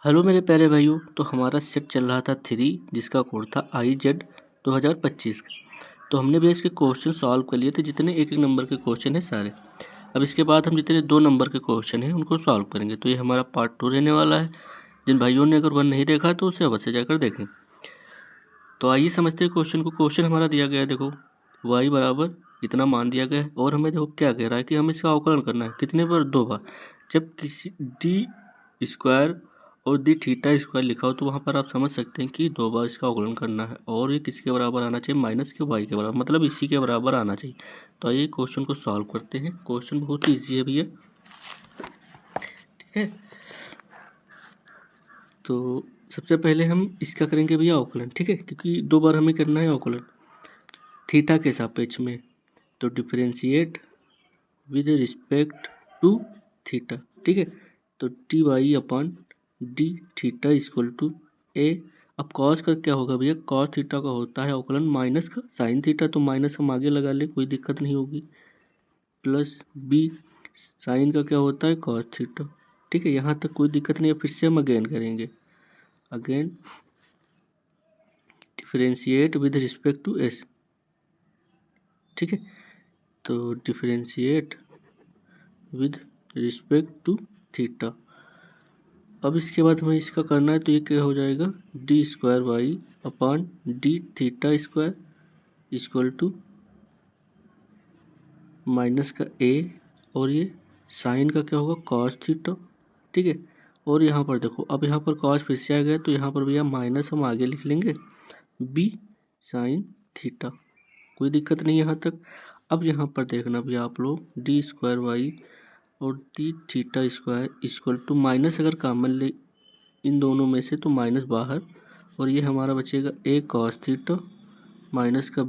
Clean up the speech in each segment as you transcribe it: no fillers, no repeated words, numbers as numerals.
Hello मेरे प्यारे भाइयों। तो हमारा सेट चल रहा था 3 जिसका कोड था IZ 2025 का। तो हमने भी इसके क्वेश्चन सॉल्व कर लिए थे, जितने एक एक नंबर के क्वेश्चन हैं सारे। अब इसके बाद हम जितने 2 नंबर के क्वेश्चन हैं उनको सॉल्व करेंगे। तो ये हमारा पार्ट 2 रहने वाला है। जिन भाइयों ने अगर 1 नहीं देखा तो उसे अवश्य जाकर देखें। तो आइए समझते हैं क्वेश्चन को। क्वेश्चन हमारा दिया गया है, देखो y बराबर इतना मान दिया गया है और हमें देखो क्या कह रहा है कि हमें इसका अवकलन करना है। कितने बार? 2 बार। जब किसी डी स्क्वायर और डी थीटा स्क्वायर लिखा हो तो वहाँ पर आप समझ सकते हैं कि 2 बार इसका अवकलन करना है और ये किसके बराबर आना चाहिए? माइनस के y के बराबर, मतलब इसी के बराबर आना चाहिए। तो आइए क्वेश्चन को सॉल्व करते हैं। क्वेश्चन बहुत ही ईजी है भैया, ठीक है। तो सबसे पहले हम इसका करेंगे भैया अवकलन, ठीक है, क्योंकि 2 बार हमें करना है अवकलन थीटा के सापेक्ष में। तो differentiate with respect to theta, ठीक है। तो T Y upon D theta equal to A. अब कॉस का क्या होगा भैया? कॉस थीटा का होता है अवकलन माइनस का साइन थीटा, तो माइनस हम आगे लगा ले, कोई दिक्कत नहीं होगी। प्लस बी साइन का क्या होता है? कॉस थीटा, ठीक है। यहाँ तक कोई दिक्कत नहीं है। फिर से हम अगेन करेंगे, again differentiate with respect to s, ठीक है। तो differentiate with respect to theta. अब इसके बाद हमें इसका करना है, तो ये क्या हो जाएगा? D square y upon D theta square equal to minus का ए, और ये साइन का क्या होगा? कॉस थीटा, ठीक है। और यहाँ पर देखो, अब यहाँ पर कॉस फिर से आ गया, तो यहाँ पर भैया माइनस हम आगे लिख लेंगे बी साइन थीटा, कोई दिक्कत नहीं यहाँ तक। अब यहाँ पर देखना भैया आप लोग, डी स्क्वायर वाई और d theta square equal to minus अगर कॉमन ले इन दोनों में से तो माइनस बाहर, और ये हमारा बचेगा ए कॉस थीटा माइनस का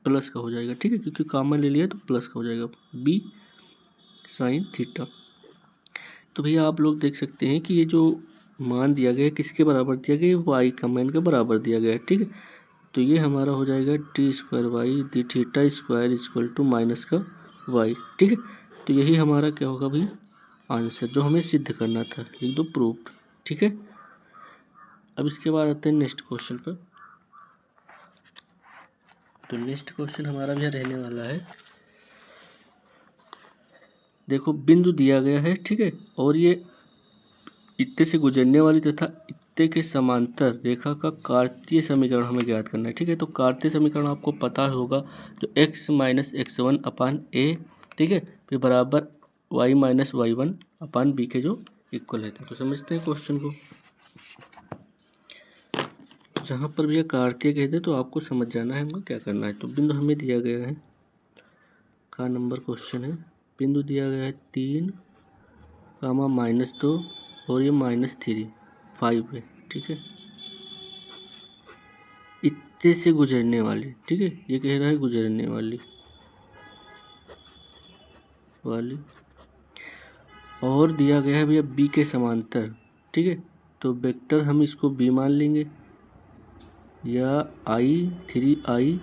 प्लस का हो जाएगा, ठीक है, क्योंकि कॉमन ले लिया तो प्लस का हो जाएगा बी साइन थीटा। तो भैया आप लोग देख सकते हैं कि ये जो मान दिया गया है किसके बराबर दिया गया है? वाई का मान के बराबर दिया गया है, ठीक है। तो ये हमारा हो जाएगा d square y d theta square equal to minus का वाई, ठीक है। तो यही हमारा क्या होगा भाई? आंसर, जो हमें सिद्ध करना था। लिख दो प्रूव्ड, ठीक है। अब इसके बाद आते हैं नेक्स्ट क्वेश्चन पर। तो नेक्स्ट क्वेश्चन हमारा भी रहने वाला है, देखो बिंदु दिया गया है, ठीक है, और ये इत्ते से गुजरने वाली तथा इत्ते के समांतर रेखा का कार्तीय समीकरण हमें ज्ञात करना है, ठीक है। तो कार्तीय समीकरण आपको पता होगा, जो x माइनस x1 अपान ए, ठीक है, फिर बराबर y माइनस y1 अपान बी के जो इक्वल है। तो समझते हैं क्वेश्चन को। जहाँ पर भैया कार्तीय कहते हैं तो आपको समझ जाना है हमको क्या करना है। तो बिंदु हमें दिया गया है, का नंबर क्वेश्चन है, बिंदु दिया गया है 3 कामा -2 और ये -3 5 है, ठीक है। इत्ते से गुजरने वाली, ठीक है, ये कह रहा है गुजरने वाली और दिया गया है भैया बी के समांतर, ठीक है। तो वेक्टर हम इसको बी मान लेंगे, या I3I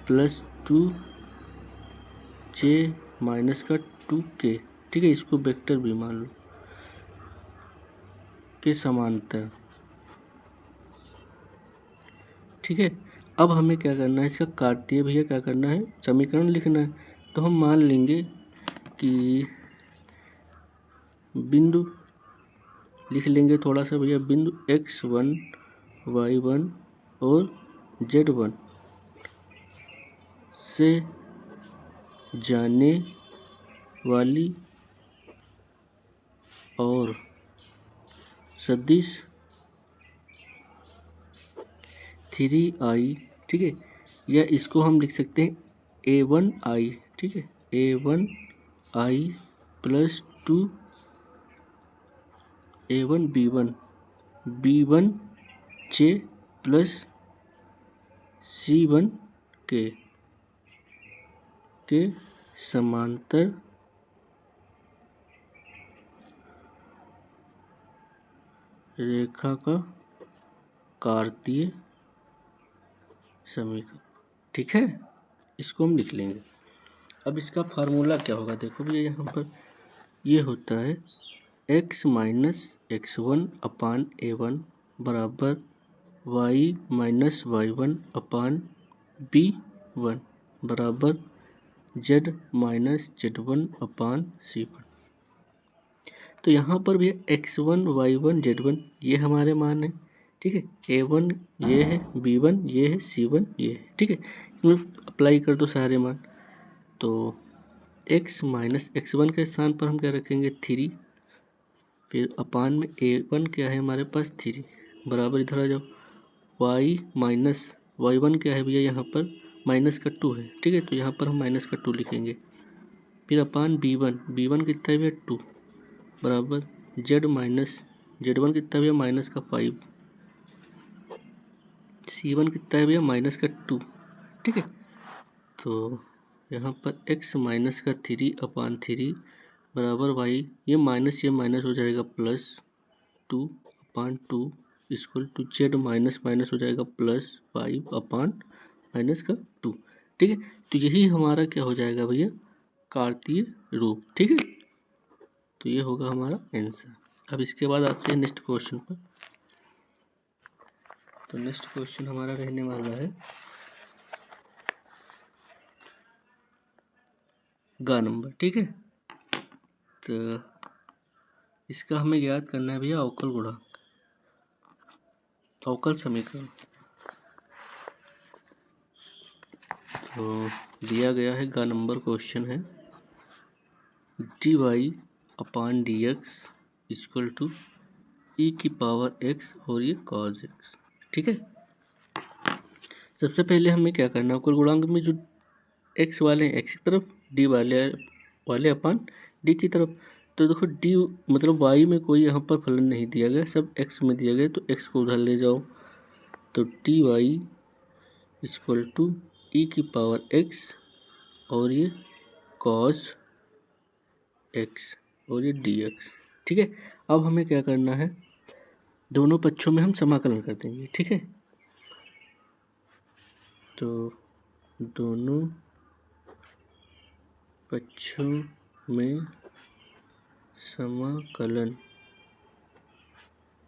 प्लस 2J माइनस का 2K, ठीक है, इसको वेक्टर बी मान लो, के समांतर, ठीक है। अब हमें क्या करना है? इसका कार्तीय भैया क्या करना है? समीकरण लिखना है। तो हम मान लेंगे कि बिंदु लिख लेंगे थोड़ा सा भैया, बिंदु x1 y1 और z1 से जाने वाली और सदिश 3i, ठीक है, या इसको हम लिख सकते हैं a1i, ठीक है, a1i plus 2 a1 b1 j plus c1 के समांतर रेखा का कार्तीय समीकरण, ठीक है, इसको हम लिख लेंगे। अब इसका फार्मूला क्या होगा? देखो भैया यहाँ पर ये होता है x माइनस x1 अपान a1 बराबर y माइनस y1 अपान b1 बराबर z माइनस z1 अपान c1। तो यहाँ पर भी x1 y1 z1 ये हमारे मान है, ठीक है। a1 ये है, b1 ये है, c1 ये है, ठीक है। इसमें अप्लाई कर दो सारे मान। तो x माइनस x1 के स्थान पर हम क्या रखेंगे 3, फिर अपान में a1 क्या है हमारे पास 3 बराबर इधर आ जाओ y माइनस y1 क्या है भैया यहाँ पर माइनस का 2 है, ठीक है। तो यहाँ पर हम माइनस का 2 लिखेंगे, फिर अपान b1 कितना है भैया 2 बराबर z माइनस z1 कितना है भैया माइनस का 5, c1 कितना है भैया माइनस का 2, ठीक है। तो यहाँ पर x माइनस का 3 अपान 3 बराबर y ये माइनस हो जाएगा plus 2 upon 2 equal to z minus हो जाएगा प्लस 5 अपान माइनस का 2, ठीक है। तो यही हमारा क्या हो जाएगा भैया कार्तीय रूप, ठीक है। तो ये होगा हमारा आंसर। अब इसके बाद आते हैं नेक्स्ट क्वेश्चन पर। तो नेक्स्ट क्वेश्चन हमारा रहने वाला है गा नंबर, ठीक है। तो इसका हमें याद करना है भैया अवकल गुणांक, अवकल समीकरण। तो दिया गया है गा नंबर क्वेश्चन है D Y upon D X equal to E की पावर एक्स और ये कॉज एक्स, ठीक है। सबसे पहले हमें क्या करना है अवकल गुणांक में जो एक्स वाले हैं एक्स की तरफ, डी वाले अपान डी की तरफ। तो देखो डी मतलब वाई में कोई यहाँ पर फलन नहीं दिया गया, सब एक्स में दिया गया, तो एक्स को उधर ले जाओ। तो D Y equal to E की पावर एक्स और ये कॉस एक्स और ये डी एक्स, ठीक है। अब हमें क्या करना है दोनों पक्षों में हम समाकलन कर देंगे, ठीक है। तो दोनों पक्षों में समाकलन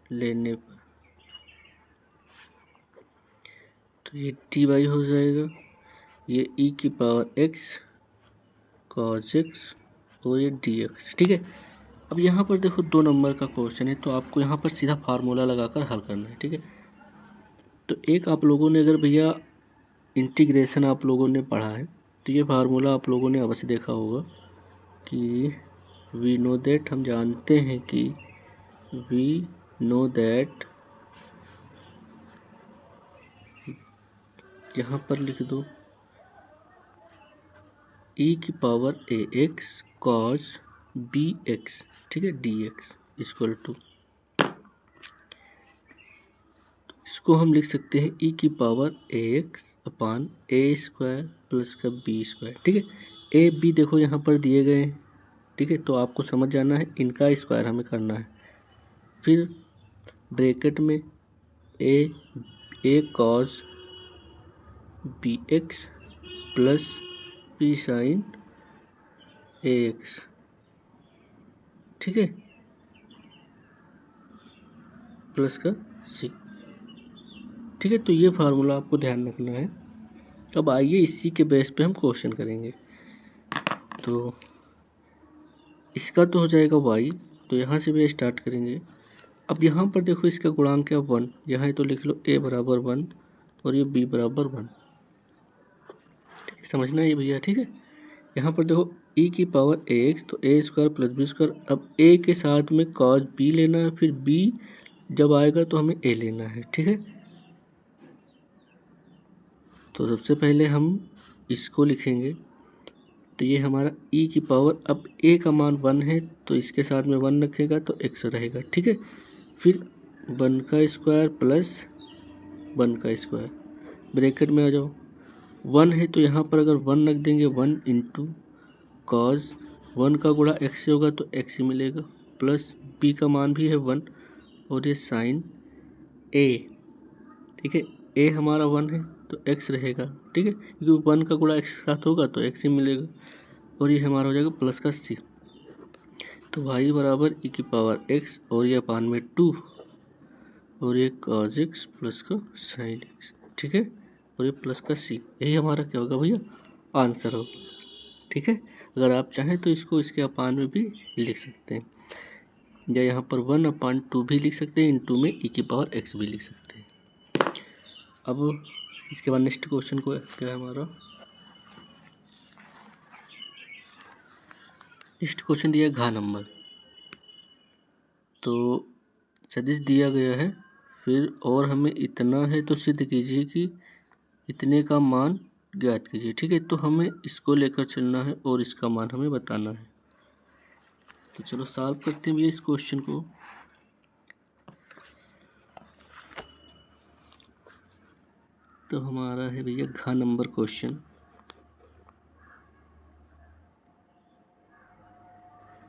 लेने पर तो ये डी वाई हो जाएगा, ये ई की पावर एक्स कॉस एक्स और ये डी एक्स, ठीक है। अब यहाँ पर देखो 2 नंबर का क्वेश्चन है, तो आपको यहाँ पर सीधा फार्मूला लगाकर हल करना है, ठीक है। तो एक आप लोगों ने अगर भैया इंटीग्रेशन आप लोगों ने पढ़ा है तो ये फार्मूला आप लोगों ने अवश्य देखा होगा कि वी नो दैट, हम जानते हैं कि वी नो दैट, यहाँ पर लिख दो ई की पावर ए एक्स कॉस बी एक्स, ठीक है, डी एक्स इक्वल टू, इसको हम लिख सकते हैं ई की पावर ए एक्स अपान ए स्क्वायर प्लस का बी स्क्वायर, ठीक है। ए बी देखो यहाँ पर दिए गए हैं, ठीक है। तो आपको समझ जाना है इनका स्क्वायर हमें करना है, फिर ब्रैकेट में A cos B X plus B sine A X, ठीक है, प्लस का सी, ठीक है। तो ये फार्मूला आपको ध्यान रखना है। अब आइए इसी के बेस पे हम क्वेश्चन करेंगे। तो इसका तो हो जाएगा y, तो यहाँ से भी स्टार्ट करेंगे। अब यहाँ पर देखो इसका गुणांक क्या 1, यहाँ तो लिख लो a बराबर 1 और ये b बराबर 1, ठीक है, समझना ये भैया, ठीक है। यहाँ पर देखो e की पावर ax तो a square plus B square, अब a के साथ में cos b लेना है, फिर b जब आएगा तो हमें a लेना है, ठीक है। तो सबसे पहले हम इसको लिखेंगे, तो ये हमारा e की पावर, अब a का मान 1 है तो इसके साथ में 1 रखेगा तो x रहेगा, ठीक है। फिर 1 का स्क्वायर प्लस 1 का स्क्वायर, ब्रैकेट में आ जाओ, 1 है तो यहाँ पर अगर 1 रख देंगे 1 इंटू कॉस 1 का गुणा x से होगा तो x ही मिलेगा, प्लस b का मान भी है 1 और ये साइन a, ठीक है। a हमारा 1 है तो x रहेगा, ठीक है, क्योंकि 1 का गुणा x के साथ होगा तो x ही मिलेगा, और ये हमारा हो जाएगा प्लस का c। तो y बराबर e की पावर x और ये अपान में 2 और ये cos x प्लस का sin x, ठीक है, और ये प्लस का c, यही हमारा क्या होगा भैया आंसर होगा। ठीक है, अगर आप चाहें तो इसको इसके अपान में भी लिख सकते हैं, या यहाँ पर 1/2 भी लिख सकते हैं, इंटू में e की पावर x भी लिख सकते हैं। अब इसके बाद नेक्स्ट क्वेश्चन को क्या है हमारा, नेक्स्ट क्वेश्चन दिया है घा नंबर। तो सदिश दिया गया है, फिर और हमें इतना है तो सिद्ध कीजिए कि इतने का मान ज्ञात कीजिए। ठीक है, तो हमें इसको लेकर चलना है और इसका मान हमें बताना है। तो चलो सॉल्व करते हैं भैया इस क्वेश्चन को। तो हमारा है भैया घ नंबर क्वेश्चन।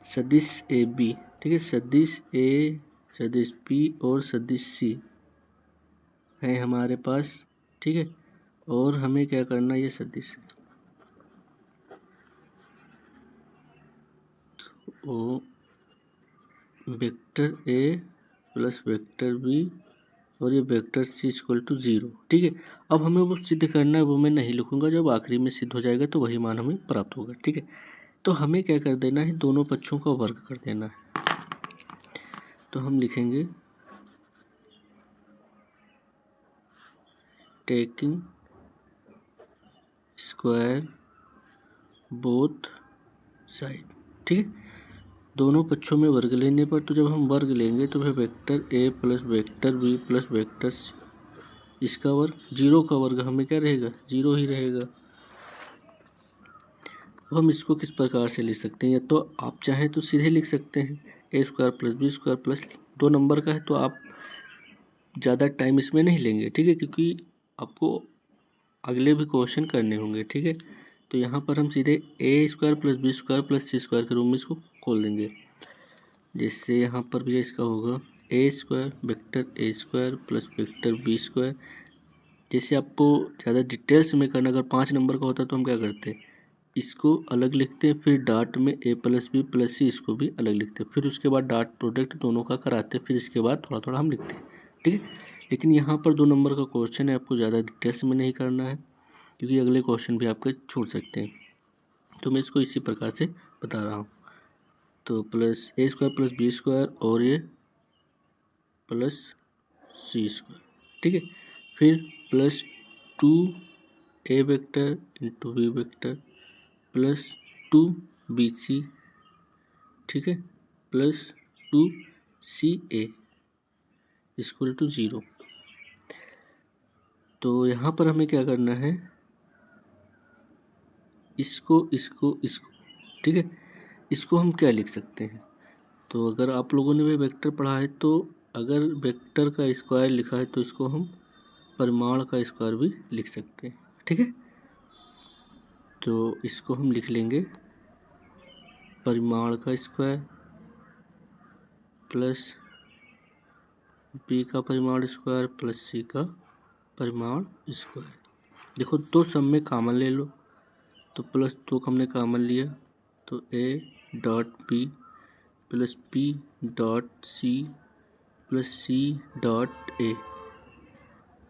सदिश ए बी, ठीक है, सदिश ए, सदिश बी और सदिश सी है हमारे पास। ठीक है, और हमें क्या करना है, ये सदिश ओ वेक्टर ए प्लस वेक्टर बी और ये वेक्टर सी इक्वल टू 0। ठीक है, अब हमें वो सिद्ध करना है, वो मैं नहीं लिखूंगा, जब आखिरी में सिद्ध हो जाएगा तो वही मान हमें प्राप्त होगा। ठीक है, तो हमें क्या कर देना है, दोनों पक्षों का वर्ग कर देना है। तो हम लिखेंगे टेकिंग स्क्वायर बोथ साइड। ठीक है, दोनों पक्षों में वर्ग लेने पर, तो जब हम वर्ग लेंगे तो फिर वेक्टर ए plus vector b plus vector c, इसका वर्ग, 0 का वर्ग हमें क्या रहेगा, 0 ही रहेगा। अब हम इसको किस प्रकार से लिख सकते हैं, या तो आप चाहें तो सीधे लिख सकते हैं, A square plus B square plus 2 number का है तो आप ज़्यादा टाइम इसमें नहीं लेंगे। ठीक है, क्योंकि आपको अगले भी क्वेश्चन करने होंगे। ठीक है, तो यहाँ पर हम सीधे A square plus B square plus C square के रूप में इसको खोल देंगे। जैसे यहाँ पर भी इसका होगा A square vector A square plus vector B square. जैसे आपको ज़्यादा डिटेल्स में करना, अगर 5 नंबर का होता तो हम क्या करते, इसको अलग लिखते हैं, फिर डॉट में ए प्लस बी प्लस सी इसको भी अलग लिखते हैं, फिर उसके बाद डॉट प्रोडक्ट दोनों का कराते हैं, फिर इसके बाद थोड़ा थोड़ा हम लिखते हैं। ठीक है, लेकिन यहाँ पर 2 नंबर का क्वेश्चन है, आपको ज़्यादा डिटेल्स में नहीं करना है, क्योंकि अगले क्वेश्चन भी आपके छूट सकते हैं। तो मैं इसको इसी प्रकार से बता रहा हूँ। तो plus A square plus B square और ये प्लस सी स्क्वायर। ठीक है, फिर plus 2 A vector into B vector plus 2 B C, ठीक है, plus 2 C A equal to 0। तो यहाँ पर हमें क्या करना है, इसको इसको इसको, ठीक है, इसको हम क्या लिख सकते हैं, तो अगर आप लोगों ने भी वेक्टर पढ़ा है तो अगर वेक्टर का स्क्वायर लिखा है तो इसको हम परिमाण का स्क्वायर भी लिख सकते हैं। ठीक है, तो इसको हम लिख लेंगे परिमाण का स्क्वायर प्लस बी का परिमाण स्क्वायर प्लस सी का परिमाण स्क्वायर। देखो 2 सब में कॉमन ले लो, तो प्लस 2 का हमने कॉमन लिया, तो a dot b plus b dot c plus c dot a,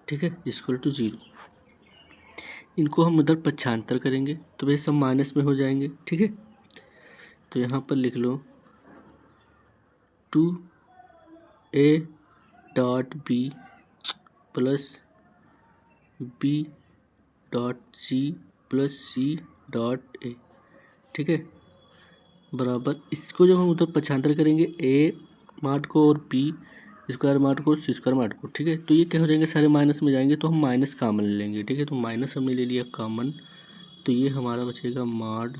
ठीक है, इक्वल टू 0। इनको हम उधर पक्षांतर करेंगे तो वे सब माइनस में हो जाएंगे। ठीक है, तो यहाँ पर लिख लो 2 a dot b plus b dot c plus c dot a, ठीक है, बराबर, इसको जब हम उधर पक्षांतर करेंगे ए मार्ट को और बी स्क्वायर मार्ट को सी स्क्वायर मार्ट को, ठीक है, तो ये क्या हो जाएंगे, सारे माइनस में जाएंगे, तो हम माइनस कॉमन ले लेंगे। ठीक है, तो माइनस हमने ले लिया कॉमन, तो ये हमारा बचेगा माड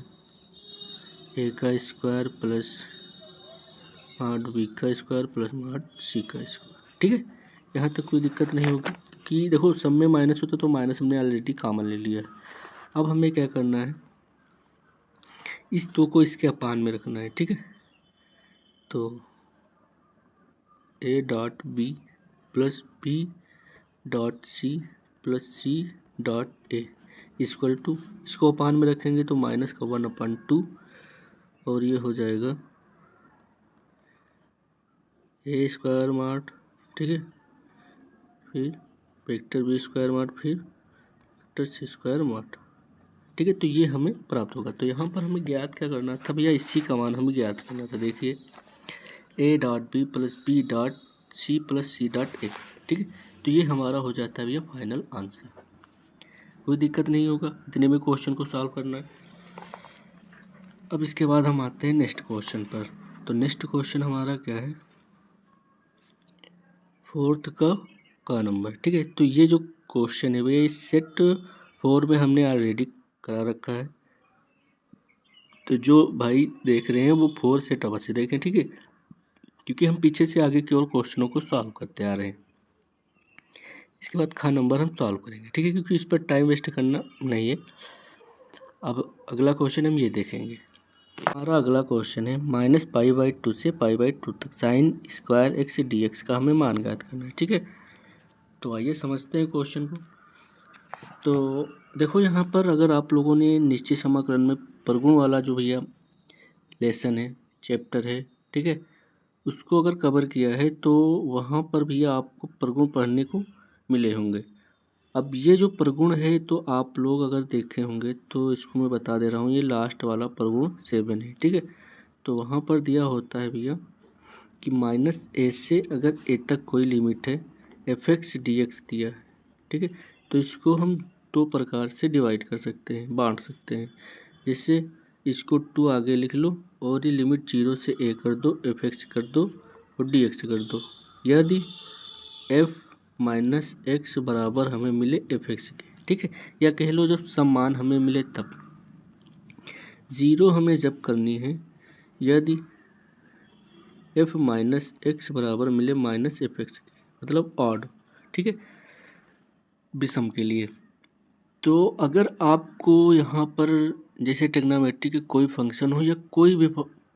ए का स्क्वायर प्लस माड बी का स्क्वायर प्लस माड सी का स्क्वायर। ठीक है, यहाँ तक कोई दिक्कत नहीं होगी कि देखो सब में माइनस होता तो माइनस हमने ऑलरेडी कॉमन ले लिया है। अब हमें क्या करना है, इस 2 को इसके अपान में रखना है। ठीक है, तो a dot b plus b dot c plus c dot a equal to, इसको अपान में रखेंगे तो माइनस का 1/2 और ये हो जाएगा ए स्क्वायर मार्ट, ठीक है, फिर वेक्टर बी स्क्वायर मार्ट, फिर वेक्टर सी स्क्वायर मार्ट, ठीक है। तो ये हमें प्राप्त होगा। तो यहाँ पर हमें ज्ञात क्या करना था भैया, इसी का मान हमें ज्ञात करना था। देखिए a dot b plus b dot c plus c dot a, ठीक है। तो ये हमारा हो जाता है भैया फाइनल आंसर। कोई दिक्कत नहीं होगा, इतने में क्वेश्चन को सॉल्व करना है। अब इसके बाद हम आते हैं नेक्स्ट क्वेश्चन पर। तो नेक्स्ट क्वेश्चन हमारा क्या है, फोर्थ का नंबर, ठीक है। तो ये जो क्वेश्चन है भैया इस सेट 4 में हमने ऑलरेडी करा रखा है। तो जो भाई देख रहे हैं वो 4 सेट अवश्य देखें, ठीक है, क्योंकि हम पीछे से आगे की ओर क्वेश्चनों को सॉल्व करते आ रहे हैं। इसके बाद खा नंबर हम सॉल्व करेंगे, ठीक है, क्योंकि इस पर टाइम वेस्ट करना नहीं है। अब अगला क्वेश्चन हम ये देखेंगे। हमारा अगला क्वेश्चन है -π/2 से π/2 तक sign square x D x का हमें मान ज्ञात करना है, ठीक है। तो आइए समझते हैं क्वेश्चन को। तो देखो यहाँ पर अगर आप लोगों ने निश्चित समाकलन में प्रगुण वाला जो भैया लेसन है, चैप्टर है, ठीक है, उसको अगर कवर किया है तो वहाँ पर भैया आपको प्रगुण पढ़ने को मिले होंगे। अब ये जो प्रगुण है तो आप लोग अगर देखे होंगे तो इसको मैं बता दे रहा हूँ, ये लास्ट वाला प्रगुण 7 है, ठीक है। तो वहाँ पर दिया होता है भैया कि -a से अगर a तक कोई लिमिट है f(x) dx दिया है, ठीक है। तो इसको हम दो प्रकार से डिवाइड कर सकते हैं, बांट सकते हैं। जैसे इसको 2 आगे लिख लो और ये लिमिट 0 से a कर दो, f(x) कर दो और dx कर दो। यदि f माइनस एक्स बराबर हमें मिले f(x) के, ठीक है, या कह लो जब सम मान हमें मिले तब। 0 हमें जब करनी है यदि f माइनस एक्स बराबर मिले -f(x) के, मतलब ऑड, ठीक है, विषम के लिए। तो अगर आपको यहाँ पर जैसे ट्रिग्नोमेट्री के कोई फंक्शन हो या कोई भी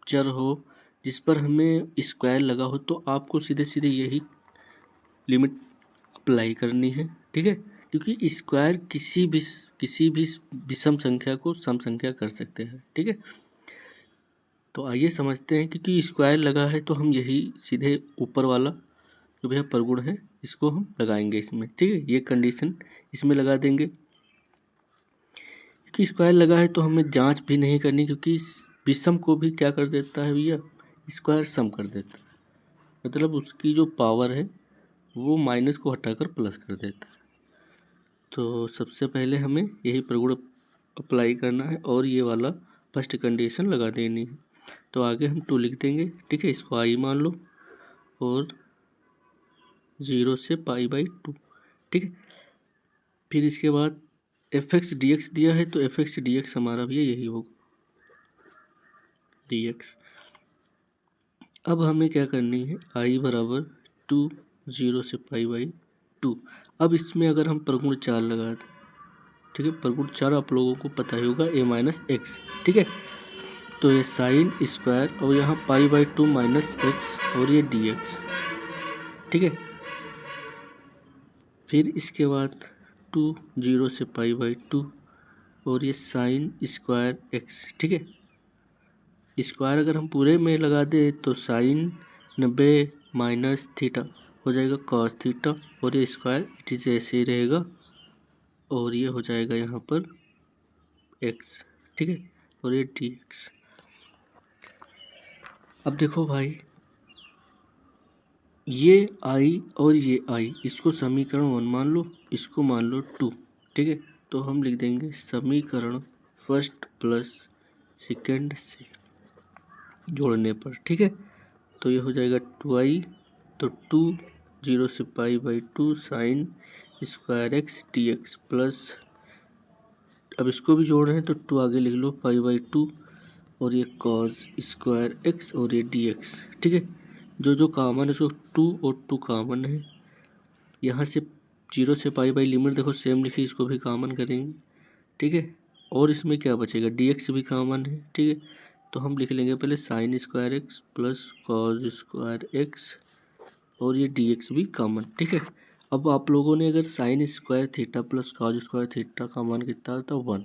चर हो जिस पर हमें स्क्वायर लगा हो, तो आपको सीधे सीधे यही लिमिट अप्लाई करनी है, ठीक है, क्योंकि स्क्वायर किसी भी विषम संख्या को सम संख्या कर सकते हैं, ठीक है। तो आइए समझते हैं, क्योंकि स्क्वायर लगा है तो हम यही सीधे ऊपर वाला जो भैया प्रगुण है इसको हम लगाएंगे इसमें, ठीक है, ये कंडीशन इसमें लगा देंगे। क्योंकि स्क्वायर लगा है तो हमें जांच भी नहीं करनी, क्योंकि विषम को भी क्या कर देता है भैया, स्क्वायर सम कर देता है, मतलब उसकी जो पावर है वो माइनस को हटाकर प्लस कर देता है। तो सबसे पहले हमें यही प्रगुण अप्लाई करना है और ये वाला फर्स्ट कंडीशन लगा देनी है। तो आगे हम 2 लिख देंगे, ठीक है, इसको i मान लो और 0 से π/2, ठीक है। फिर इसके बाद f(x) dx दिया है तो f(x) dx हमारा भी यही होगा dx। अब हमें क्या करनी है, i बराबर 2 0 से π/2। अब इसमें अगर हम प्रगुण 4 लगा दें, ठीक है, प्रगुण 4 आप लोगों को पता ही होगा a-x, ठीक है। तो ये साइन स्क्वायर और यहाँ π/2 -x और ये dx, ठीक है। फिर इसके बाद 2 0 से π/2 और ये साइन स्क्वायर x, ठीक है। स्क्वायर अगर हम पूरे में लगा दे तो साइन 90 माइनस थीटा हो जाएगा कॉस थीटा और ये स्क्वायर इट इज ऐसे ही रहेगा और ये हो जाएगा यहाँ पर x, ठीक है, और ये dx। अब देखो भाई ये i और ये i, इसको समीकरण 1 मान लो, इसको मान लो 2, ठीक है। तो हम लिख देंगे समीकरण फर्स्ट प्लस सेकेंड से जोड़ने पर, ठीक है। तो ये हो जाएगा 2i, तो 2 0 से π/2 sine square X dx plus, अब इसको भी जोड़ रहे हैं तो 2 आगे लिख लो π/2 और ये कॉस स्क्वायर एक्स और ये dx, ठीक है। जो कॉमन है उसको 2 और 2 कॉमन है, यहाँ से 0 से π लिमिट देखो सेम लिखी, इसको भी कॉमन करेंगे, ठीक है। और इसमें क्या बचेगा, dx भी कॉमन है, ठीक है। तो हम लिख लेंगे पहले sign square x plus cos square x और ये dx भी कॉमन, ठीक है। अब आप लोगों ने अगर sine square theta plus cos square theta का मान कितना था 1,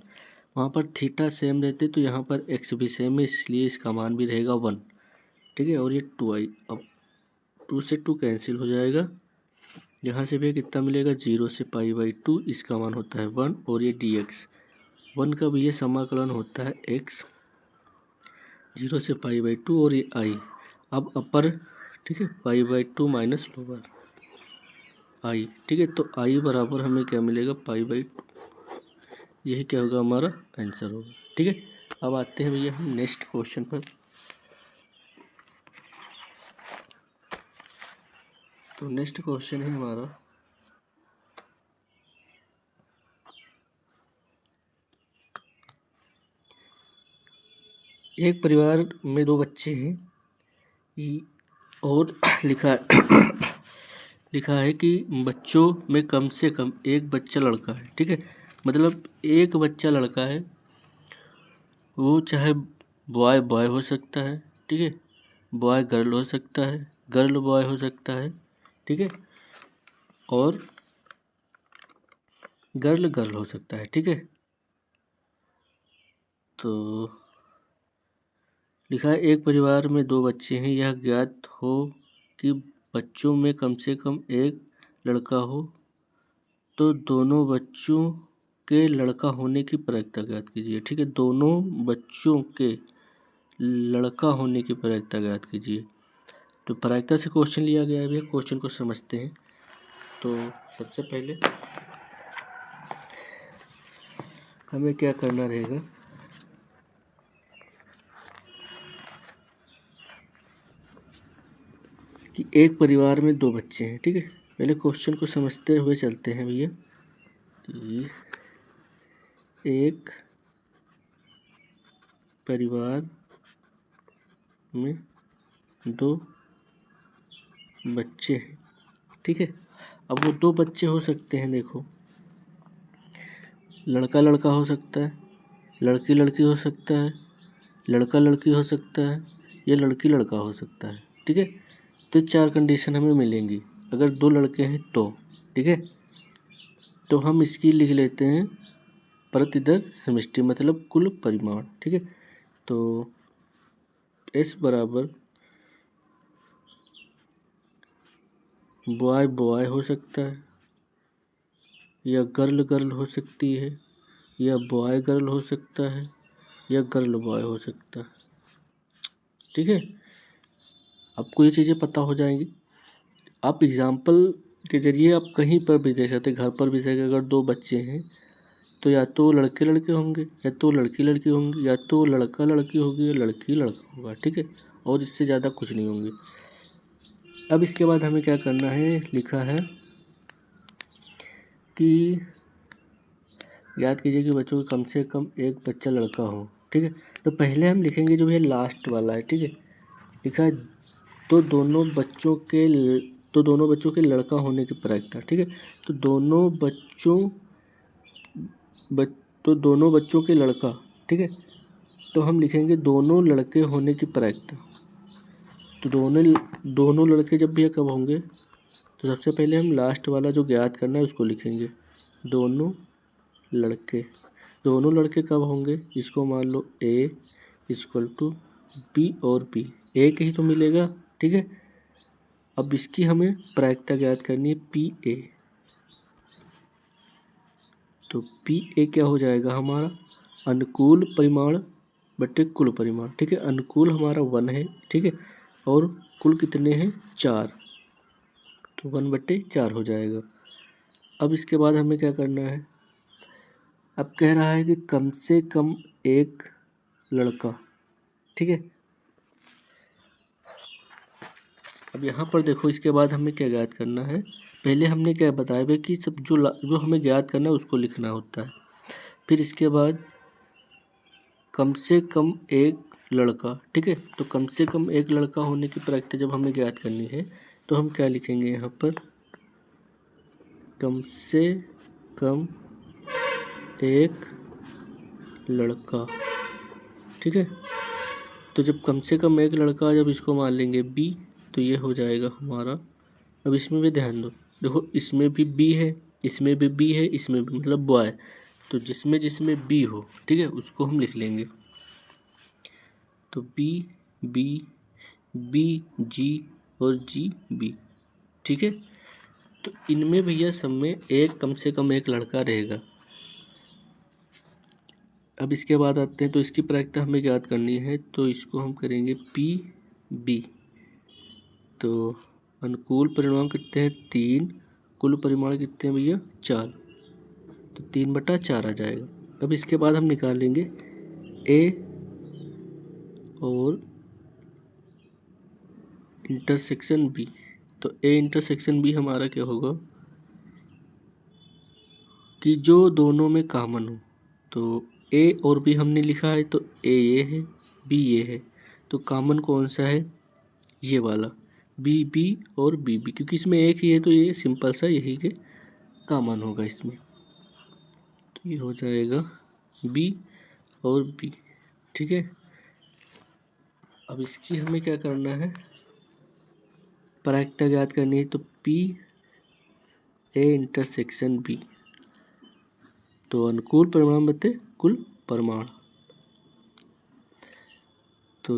वहाँ पर थीटा सेम रहते तो यहाँ पर x भी सेम है, इसलिए इसका मान भी रहेगा 1, ठीक है। और ये 2i, अब 2 से 2 कैंसिल हो जाएगा। यहाँ से भी कितना मिलेगा 0 से π/2, इसका मान होता है 1 और ये dx 1 का भी ये समाकलन होता है x 0 से π/2 और ये i। अब अपर ठीक है π/2 माइनस लोअर i, ठीक है। तो i बराबर हमें क्या मिलेगा π/2, यही क्या होगा हमारा आंसर होगा, ठीक है। अब आते हैं भैया हम नेक्स्ट क्वेश्चन पर। तो नेक्स्ट क्वेश्चन है हमारा एक परिवार में 2 बच्चे हैं और लिखा है कि बच्चों में कम से कम एक बच्चा लड़का है, ठीक है। मतलब एक बच्चा लड़का है, वो चाहे बॉय बॉय हो सकता है, ठीक है, बॉय गर्ल हो सकता है, गर्ल बॉय हो सकता है, ठीक है, और गर्ल गर्ल हो सकता है, ठीक है। तो लिखा है एक परिवार में 2 बच्चे हैं, यह ज्ञात हो कि बच्चों में कम से कम एक लड़का हो तो दोनों बच्चों के लड़का होने की प्रायिकता ज्ञात कीजिए, ठीक है। दोनों बच्चों के लड़का होने की प्रायिकता ज्ञात कीजिए। तो प्रायिकता से क्वेश्चन लिया गया है भैया, क्वेश्चन को समझते हैं। तो सबसे पहले हमें क्या करना रहेगा कि एक परिवार में 2 बच्चे हैं, ठीक है। पहले क्वेश्चन को समझते हुए चलते हैं भैया कि एक परिवार में 2 बच्चे हैं, ठीक है। अब वो 2 बच्चे हो सकते हैं, देखो लड़का लड़का हो सकता है, लड़की लड़की हो सकता है, लड़का लड़की हो सकता है, या लड़की लड़का हो सकता है, ठीक है। तो 4 कंडीशन हमें मिलेंगी अगर 2 लड़के हैं तो, ठीक है। तो हम इसकी लिख लेते हैं प्रतिदर समष्टि, मतलब कुल परिमाण, ठीक है। तो S बराबर बॉय बॉय हो सकता है, या गर्ल गर्ल हो सकती है, या बॉय गर्ल हो सकता है, या गर्ल बॉय हो सकता है, ठीक है। आपको ये चीज़ें पता हो जाएंगी। आप एग्जाम्पल के जरिए आप कहीं पर भी दे सकते, घर पर भी दे सकते। अगर 2 बच्चे हैं तो या तो लड़के लड़के होंगे, या तो लड़की लड़की होंगी, या तो लड़का लड़की होगी, या लड़की लड़का होगा, ठीक है। और इससे ज़्यादा कुछ नहीं होंगे। अब इसके बाद हमें क्या करना है, लिखा है कि याद कीजिए कि बच्चों के कम से कम एक बच्चा लड़का हो, ठीक है। तो पहले हम लिखेंगे जो है लास्ट वाला है, ठीक है। लिखा है तो दोनों बच्चों के लड़का होने की प्रायिकता, ठीक है। तो दोनों बच्चों के लड़का, ठीक है। तो हम लिखेंगे दोनों लड़के होने की प्रायिकता। तो दोनों लड़के जब भी कब होंगे, तो सबसे पहले हम लास्ट वाला जो ज्ञात करना है उसको लिखेंगे। दोनों लड़के कब होंगे, इसको मान लो A इक्वल टू B और B, एक ही तो मिलेगा, ठीक है। अब इसकी हमें प्रायिकता ज्ञात करनी है PA। तो PA क्या हो जाएगा हमारा अनुकूल परिमाण बटे कुल परिमाण, ठीक है। अनुकूल हमारा 1 है, ठीक है, और कुल कितने हैं 4, तो 1/4 हो जाएगा। अब इसके बाद हमें क्या करना है, अब कह रहा है कि कम से कम एक लड़का, ठीक है। अब यहाँ पर देखो इसके बाद हमें क्या ज्ञात करना है, पहले हमने क्या बताया भाई कि सब जो हमें ज्ञात करना है उसको लिखना होता है। फिर इसके बाद कम से कम एक लड़का, ठीक है। तो कम से कम एक लड़का होने की प्रायिकता जब हमें ज्ञात करनी है तो हम क्या लिखेंगे यहाँ पर, कम से कम एक लड़का, ठीक है। तो जब कम से कम एक लड़का, जब इसको मान लेंगे B, तो ये हो जाएगा हमारा। अब इसमें भी ध्यान दो, देखो इसमें भी B है, इसमें भी B है, इसमें भी, मतलब बॉय। तो जिसमें जिसमें B हो, ठीक है, उसको हम लिख लेंगे। तो B B B G और जी बी। ठीक है, तो इनमें भैया सब में एक कम से कम एक लड़का रहेगा। अब इसके बाद आते हैं, तो इसकी प्रायिकता हमें ज्ञात करनी है, तो इसको हम करेंगे पी बी। तो अनुकूल परिमाण कितने हैं 3, कुल परिमाण कितने हैं भैया 4, तो 3/4 आ जाएगा। अब इसके बाद हम निकालेंगे ए और इंटरसेक्शन बी। तो ए इंटरसेक्शन बी हमारा क्या होगा कि जो दोनों में कॉमन हो। तो ए और बी हमने लिखा है, तो ए ये है, बी ये है, तो कॉमन कौन सा है ये वाला, बी बी और बी बी, क्योंकि इसमें एक ही है तो ये सिंपल सा यही के कॉमन होगा इसमें। तो ये हो जाएगा बी और बी। ठीक है, अब इसकी हमें क्या करना है, प्रायिकता ज्ञात करनी है, तो पी ए इंटरसेक्शन बी। तो अनुकूल परिमाण बते कुल परिमाण, तो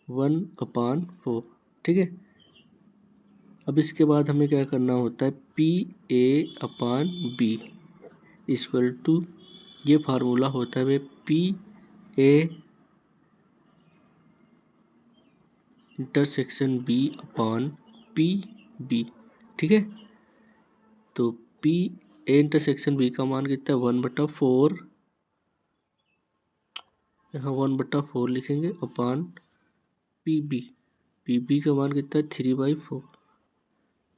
1/4। ठीक है, अब इसके बाद हमें क्या करना होता है, p a upon b equal to, ये फार्मूला होता है p a intersection b upon p b. ठीक है, तो पी ए इंटरसेक्शन बी का मान कितना है 1/4, यहाँ 1/4 लिखेंगे अपान पी बी का मान कितना है 3/4।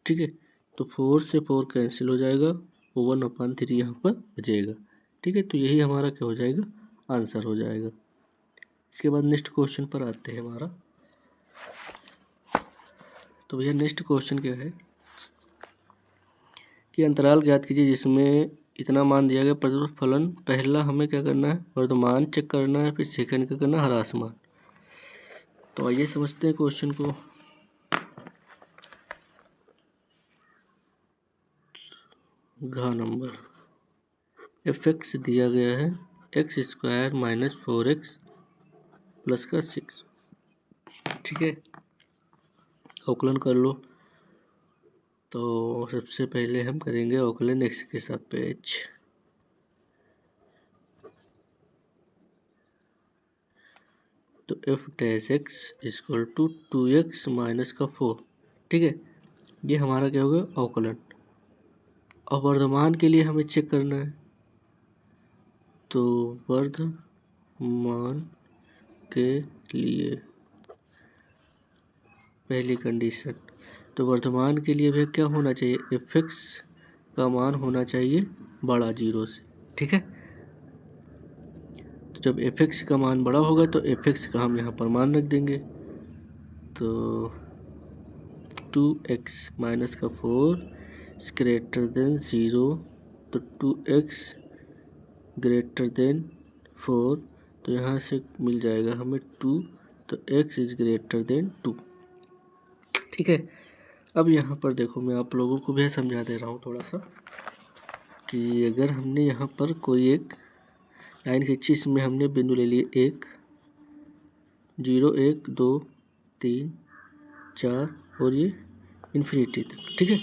ठीक है, तो 4 से 4 कैंसिल हो जाएगा, 1/3 यहाँ पर बचेगा। ठीक है, तो यही हमारा क्या हो जाएगा, आंसर हो जाएगा। इसके बाद नेक्स्ट क्वेश्चन पर आते हैं हमारा। तो भैया नेक्स्ट क्वेश्चन क्या है कि अंतराल ज्ञात कीजिए जिसमें इतना मान दिया गया, प्रतिफलन पहला हमें क्या करना है, वर्तमान चेक करना है, फिर सेकंड क्या करना है, ह्रासमान। तो आइए समझते हैं क्वेश्चन को। घ नंबर f(x) दिया गया है x² - 4x प्लस का 6। ठीक है, अवकलन कर लो। तो सबसे पहले हम करेंगे अवकलन x के सापेक्ष। तो f(x) equal to 2x minus का 4। ठीक है, ये हमारा क्या होगा, अवकलन। अब वर्धमान के लिए हमें चेक करना है, तो वर्धमान के लिए पहली कंडीशन, तो वर्धमान के लिए भी क्या होना चाहिए, f(x) का मान होना चाहिए बड़ा 0 से। ठीक है, तो जब f(x) का मान बड़ा होगा तो f(x) का हम यहाँ पर मान रख देंगे, तो 2x माइनस का 4 ग्रेटर देन 0, तो 2x ग्रेटर देन 4, तो यहाँ से मिल जाएगा हमें 2, तो x इज ग्रेटर देन 2। ठीक है, अब यहाँ पर देखो मैं आप लोगों को भी समझा दे रहा हूँ थोड़ा सा, कि अगर हमने यहाँ पर कोई एक लाइन खींची, इसमें हमने बिंदु ले लिए 1 0 1 2 3 4 और ये इन्फिनिटी तक। ठीक है,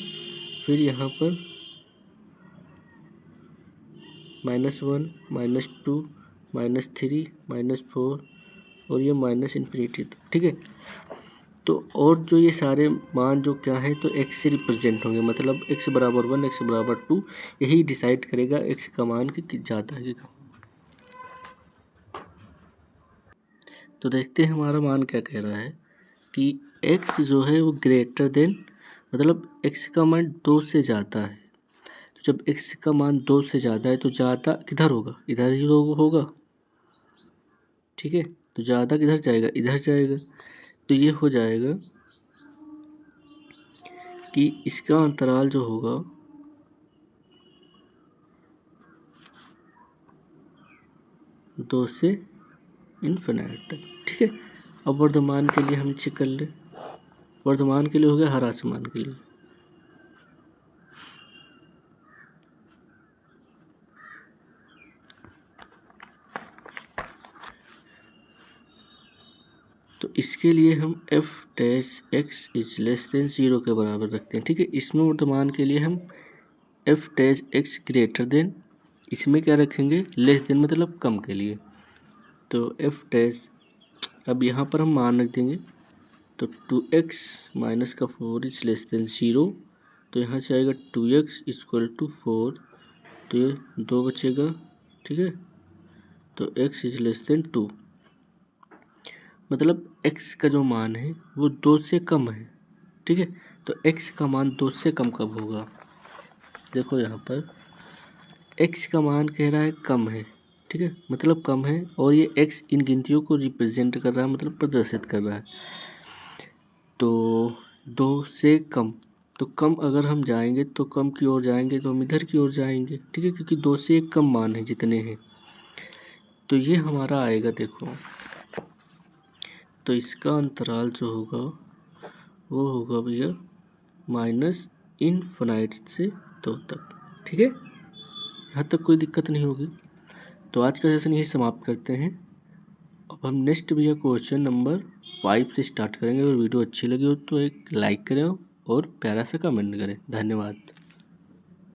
फिर यहाँ पर -1 -2 -3 -4 और ये माइनस इन्फिनिटी तक। ठीक है, तो और जो ये सारे मान जो क्या है, तो x से रिप्रेजेंट होंगे, मतलब x बराबर 1 x बराबर 2, यही डिसाइड करेगा x का मान कि ज़्यादा है कि कम। तो देखते हैं हमारा मान क्या कह रहा है कि x जो है वो ग्रेटर देन, मतलब x का मान 2 से ज़्यादा है। तो जब x का मान 2 से ज़्यादा है तो ज़्यादा किधर होगा, इधर ही होगा। ठीक है, तो ज़्यादा किधर जाएगा, इधर जाएगा। तो ये हो जाएगा कि इसका अंतराल जो होगा दो से इन्फिनाइट तक। ठीक है, अब वर्धमान के लिए हम चेक कर ले, वर्धमान के लिए हो गया, ह्रासमान के लिए। तो इस इसके लिए हम F dash x is less than 0 के बराबर रखते हैं। ठीक है, इसमें वर्तमान के लिए हम F dash x greater than, इसमें क्या रखेंगे, लेस देन मतलब कम के लिए। तो एफ डैश, अब यहाँ पर हम मान रख देंगे, तो 2x माइनस का 4 इज लेस देन 0, तो यहाँ से आएगा 2x इक्वल टू 4, तो ये 2 बचेगा। ठीक है, तो x इज लेस देन 2, मतलब x का जो मान है वो 2 से कम है। ठीक है, तो x का मान 2 से कम कब होगा, देखो यहाँ पर x का मान कह रहा है कम है। ठीक है, मतलब कम है, और ये x इन गिनतियों को रिप्रेजेंट कर रहा है, मतलब प्रदर्शित कर रहा है। तो 2 से कम, तो कम अगर हम जाएंगे तो कम की ओर जाएंगे, तो हम इधर की ओर जाएंगे। ठीक है, क्योंकि 2 से एक कम मान है जितने हैं, तो ये हमारा आएगा। देखो, तो इसका अंतराल जो होगा वो होगा भैया माइनस इनफिनाइट से 2 तक। ठीक है, यहाँ तक कोई दिक्कत नहीं होगी। तो आज का सेशन यही समाप्त करते हैं। अब हम नेक्स्ट भैया क्वेश्चन नंबर 5 से स्टार्ट करेंगे। अगर वीडियो अच्छी लगी हो तो एक लाइक करें और प्यारा सा कमेंट करें। धन्यवाद।